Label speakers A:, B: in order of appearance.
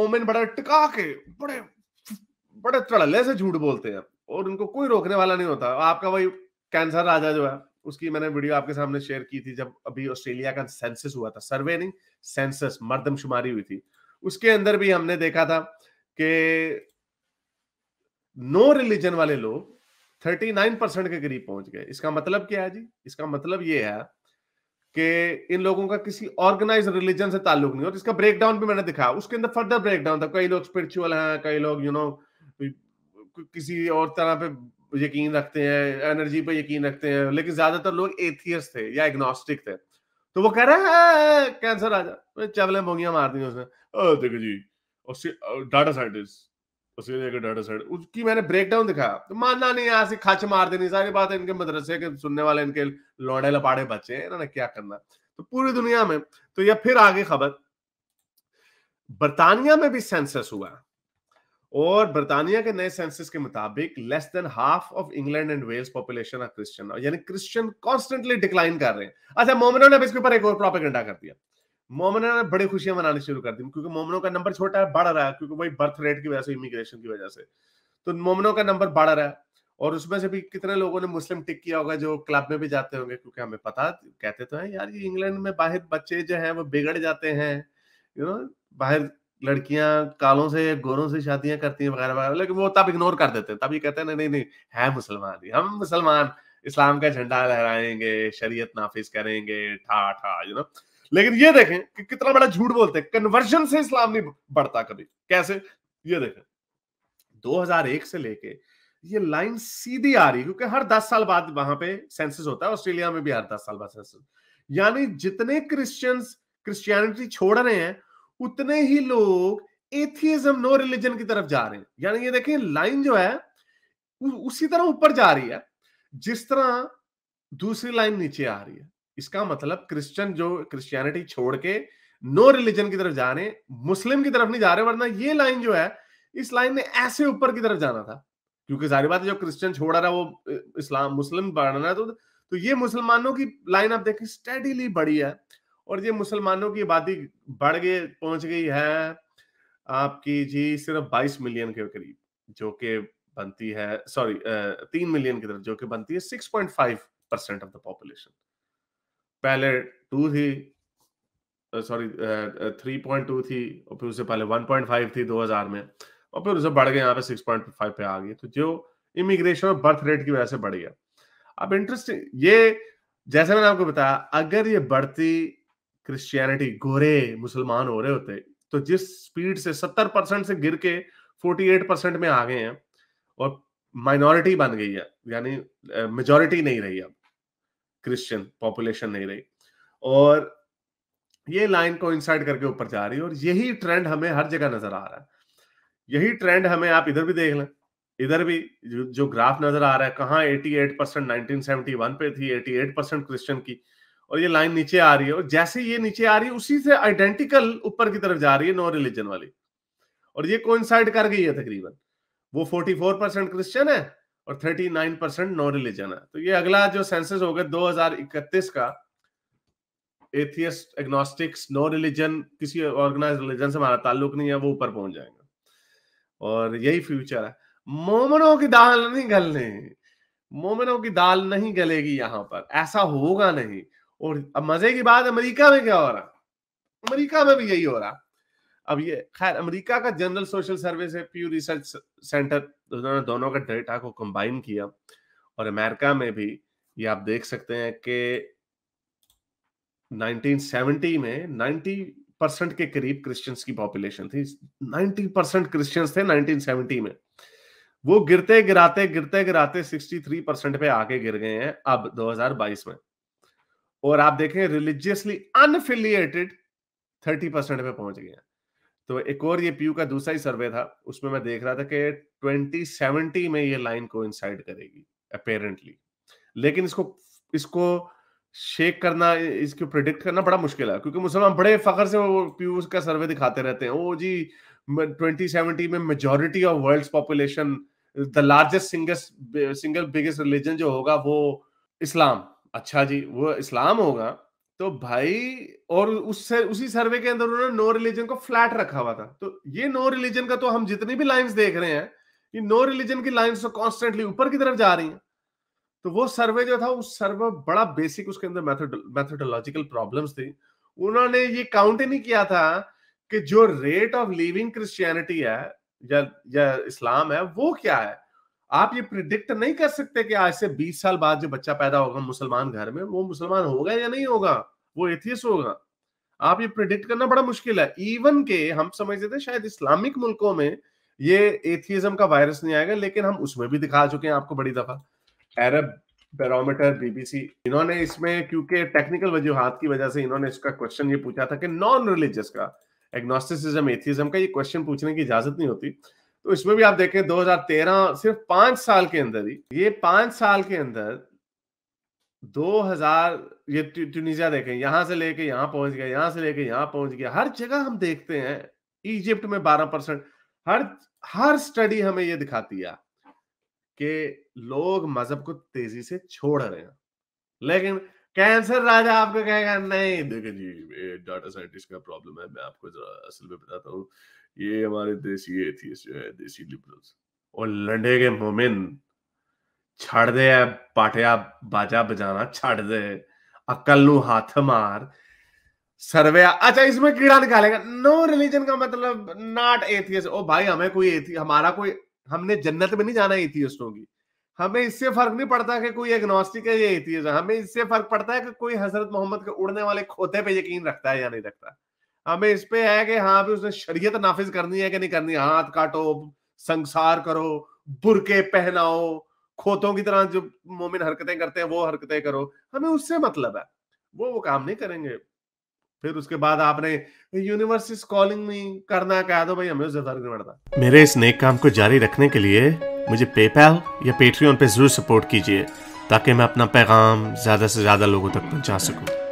A: मोमिन बड़ा टिका के बड़े बड़े तड़ल्ले से झूठ बोलते हैं और उनको कोई रोकने वाला नहीं होता। आपका वही कैंसर राजा जो है, उसकी मैंने वीडियो आपके सामने शेयर की थी जब अभी ऑस्ट्रेलिया का सेंसस हुआ था, सर्वे नहीं सेंसस, मर्दमशुमारी हुई थी। उसके अंदर भी हमने देखा था कि नो रिलीजन वाले लोग 39% के करीब पहुंच गए। इसका मतलब क्या है जी? इसका मतलब ये है कि इन लोगों का किसी ऑर्गेनाइज रिलीजन से ताल्लुक नहीं। और इसका ब्रेकडाउन भी मैंने दिखा, उसके अंदर फर्दर ब्रेकडाउन था। कई लोग स्पिरिचुअल हैं, कई लोग किसी और तरह पे यकीन रखते हैं, एनर्जी पे यकीन रखते हैं, लेकिन ज्यादातर लोग एथियस्ट थे या एग्नोस्टिक थे। तो वो कह रहे हैं कैंसर आ जा, चवले बोंगियां मार दी उसने, देखो जी डाटा साइंटिस्ट, ऑस्ट्रेलिया के डाटा साइंटिस्ट, उसकी मैंने ब्रेकडाउन दिखाया। तो मानना नहीं, ऐसी खच मार देनी, सारी बात है इनके मदरसे के सुनने वाले, इनके लौड़े लपाड़े बच्चे हैं, इन्होंने क्या करना। तो पूरी दुनिया में, तो यह फिर आगे खबर, बर्तानिया में भी सेंसस हुआ और बर्तानिया के नए सेंसस के मुताबिक less than half of England and Wales population are Christian, यानी क्रिश्चियन कॉन्स्टेंटली डिक्लाइन कर रहे हैं। अच्छा, मोमिनों ने भी इसके ऊपर एक और प्रोपेगेंडा कर दिया। मोमिनों ने बड़ी खुशियां मनानी शुरू कर दी क्योंकि मोमिनों का नंबर छोटा है, बढ़ रहा है, क्योंकि वही बर्थ रेट की वजह से, इमिग्रेशन की वजह से, तो मोमिनों का नंबर बढ़ रहा है। और उसमें से भी कितने लोगों ने मुस्लिम टिक किया होगा जो क्लब में भी जाते होंगे, क्योंकि हमें पता, कहते तो है यार ये इंग्लैंड में बाहर बच्चे जो हैं वो बिगड़ जाते हैं, बाहर लड़कियां कालों से गोरों से शादियां करती हैं वगैरह वगैरह, लेकिन वो तब इग्नोर कर देते हैं। तब ये कहते हैं नहीं नहीं नहीं, है मुसलमान ही, हम मुसलमान इस्लाम का झंडा लहराएंगे, शरीयत नाफिज करेंगे, ठा ठा लेकिन ये देखें कि कितना बड़ा झूठ बोलते हैं, कन्वर्जन से इस्लाम नहीं बढ़ता कभी। कैसे? ये देखें, 2001 से लेके ये लाइन सीधी आ रही, क्योंकि हर 10 साल बाद वहां पे सेंसस होता है, ऑस्ट्रेलिया में भी हर 10 साल बाद सेंसस। यानी जितने क्रिश्चियनिटी छोड़ रहे हैं, उतने ही लोग एथियज्म, नो रिलीजन की तरफ जा रहे हैं। यानी ये देखिए लाइन जो है उसी तरह ऊपर जा रही है जिस तरह दूसरी लाइन नीचे आ रही है। इसका मतलब क्रिश्चियन जो क्रिश्चियनिटी छोड़ के नो रिलीजन की तरफ जा रहे हैं, मुस्लिम की तरफ नहीं जा रहे, वरना ये लाइन जो है, इस लाइन ने ऐसे ऊपर की तरफ जाना था, क्योंकि सारी बात है जो क्रिश्चियन छोड़ रहा है वो इस्लाम मुस्लिम बढ़ना है। तो ये मुसलमानों की लाइन आप देखिए स्टेडीली बढ़ी है, और ये मुसलमानों की आबादी बढ़ गई, पहुंच गई है आपकी जी सिर्फ 22 मिलियन के करीब, जो कि बनती है, सॉरी 3 मिलियन की तरफ, जो कि बनती है 6.5% ऑफ द पॉपुलेशन। पहले 2 थी, सॉरी 3.2 थी, और फिर उससे पहले 1.5 थी 2000 में, और फिर उसे बढ़ गए यहाँ पे 6.5 पे आ गई। तो जो इमिग्रेशन और बर्थ रेट की वजह से बढ़ी है। अब इंटरेस्टिंग, ये जैसे मैंने आपको बताया, अगर ये बढ़ती क्रिश्चियनिटी, गोरे मुसलमान हो रहे होते, तो जिस स्पीड से 70% से गिर के 48% में आ गए हैं और माइनॉरिटी बन गई है, यानी मेजॉरिटी नहीं रही, अब क्रिश्चियन पॉपुलेशन नहीं रही, और ये लाइन कोइंसाइड करके ऊपर जा रही है। और यही ट्रेंड हमें हर जगह नजर आ रहा है। यही ट्रेंड हमें, आप इधर भी देख लें, इधर भी जो ग्राफ नजर आ रहा है, कहाँ 88% 1971 पे थी 88% क्रिश्चियन की, और ये लाइन नीचे आ रही है, और जैसे ये नीचे आ रही है उसी से आइडेंटिकल ऊपर की तरफ जा रही है नो रिलीजन वाली, और ये कोइंसाइड कर गई है तकरीबन। वो 44% क्रिश्चियन है और 39% नो रिलीजन है। तो ये अगला जो सेंसस होगा 2031 का, एथियस्ट, एग्नोस्टिक्स, नो रिलीजन, किसी ऑर्गेनाइज्ड रिलीजन से हमारा ताल्लुक नहीं है, वो ऊपर पहुंच जाएंगे, और यही फ्यूचर है। मोमिनों की दाल नहीं गलने, मोमिनों की दाल नहीं गलेगी यहां पर, ऐसा होगा नहीं। और अब मजे की बात, अमेरिका में क्या हो रहा, अमेरिका में भी यही हो रहा। अब ये खैर अमेरिका का जनरल सोशल सर्वे से प्यू रिसर्च सेंटर, उन्होंने दोनों का डेटा को कंबाइन किया, और अमेरिका में भी ये आप देख सकते हैं कि 1970 में 90% के करीब क्रिश्चियंस की पॉपुलेशन थी। 90% क्रिश्चियंस थे 1970 में। वो गिरते गिराते 63% पे आके गिर गए हैं अब 2022 में। और आप देखें रिलीजियसली अनफिलिएटेड 30% पे पहुंच गए हैं। तो एक और ये प्यू का दूसरा ही सर्वे था, उसमें मैं देख रहा था कि 2070 में ये लाइन कोइंसाइड करेगी अपेरेंटली। लेकिन इसको शेक करना, इसको प्रिडिक्ट करना बड़ा मुश्किल है, क्योंकि मुसलमान बड़े फखर से वो प्यू का सर्वे दिखाते रहते हैं, ओ जी 2070 में majority of world's population, the largest single biggest religion जो होगा वो इस्लाम। अच्छा जी, वो इस्लाम होगा, तो भाई, और उसी सर्वे के अंदर उन्होंने नो रिलीजन को फ्लैट रखा हुआ था। तो ये नो रिलीजन का तो हम जितनी भी लाइंस देख रहे हैं, ये नो रिलीजन की लाइंस तो कॉन्स्टेंटली ऊपर की तरफ जा रही हैं। तो वो सर्वे जो था, उस सर्वे बड़ा बेसिक, उसके अंदर मैथोडोलॉजिकल प्रॉब्लम्स थी। उन्होंने ये काउंट ही नहीं किया था कि जो रेट ऑफ लिविंग क्रिश्चियनिटी है या इस्लाम है, वो क्या है। आप ये प्रिडिक्ट नहीं कर सकते कि आज से 20 साल बाद जो बच्चा पैदा होगा मुसलमान घर में, वो मुसलमान होगा या नहीं होगा, वो एथियस्ट होगा। आप ये प्रिडिक्ट करना बड़ा मुश्किल है। इवन के हम समझते थे शायद इस्लामिक मुल्कों में ये एथियज्म का वायरस नहीं आएगा, लेकिन हम उसमें भी दिखा चुके हैं आपको बड़ी दफा। अरब बैरोमीटर, बीबीसी, इन्होंने इसमें, क्योंकि टेक्निकल वजूहात की वजह से इन्होंने इसका क्वेश्चन ये पूछा था कि नॉन रिलीजियस का, एग्नोस्टिसिज्म, एथियज्म का ये क्वेश्चन पूछने की इजाजत नहीं होती। तो इसमें भी आप देखें 2013, सिर्फ 5 साल के अंदर ही, ये 5 साल के अंदर 2000, ये ट्यूनीशिया देखें, यहां से लेके यहां पहुंच गया, यहां से लेके यहां पहुंच गया। हर जगह हम देखते हैं, इजिप्ट में 12%। हर स्टडी हमें ये दिखाती है कि लोग मजहब को तेजी से छोड़ रहे हैं। लेकिन कैंसर राजा आपको कहेगा नहीं, देखिए जी, ये डाटा साइंटिस्ट का प्रॉब्लम है, मैं आपको जरा असल में बताता हूँ, ये हमारे देसी एथियस्ट जो है, देसी लिबरल्स, और लंडे के मोमिन छड़ दे, पाटिया बाजा बजाना छड़ दे, अक्ल नू हाथ मार, सर्वे। अच्छा, इसमें कीड़ा निकालेगा, नो रिलीजन का मतलब नॉट एथियस्ट। ओ भाई, हमें कोई हमारा कोई, हमने जन्नत में नहीं जाना एथियस्टों की। हमें इससे फर्क नहीं पड़ता कि कोई एग्नोस्टिक है या एथियस्ट है। हमें इससे फर्क पड़ता है कि कोई हजरत मोहम्मद के उड़ने वाले खोते पे यकीन रखता है या नहीं रखता। हमें इस पे है कि हाँ भी उसने शरीयत नाफिज करनी है कि नहीं करनी, हाथ काटो, संसार करो, बुरके पहनाओ, खोतों की तरह जो मोमिन हरकतें करते हैं वो हरकतें करो। हमें उससे मतलब है, वो काम नहीं करेंगे। फिर उसके बाद आपने यूनिवर्स इज कॉलिंग मी करना, कह दो भाई, हमें उससे फर्क नहीं पड़ता। मेरे इस नेक काम को जारी रखने के लिए मुझे पेपैल या पेट्रियन पे जरूर सपोर्ट कीजिए, ताकि मैं अपना पैगाम ज्यादा से ज्यादा लोगों तक पहुंचा सकूं।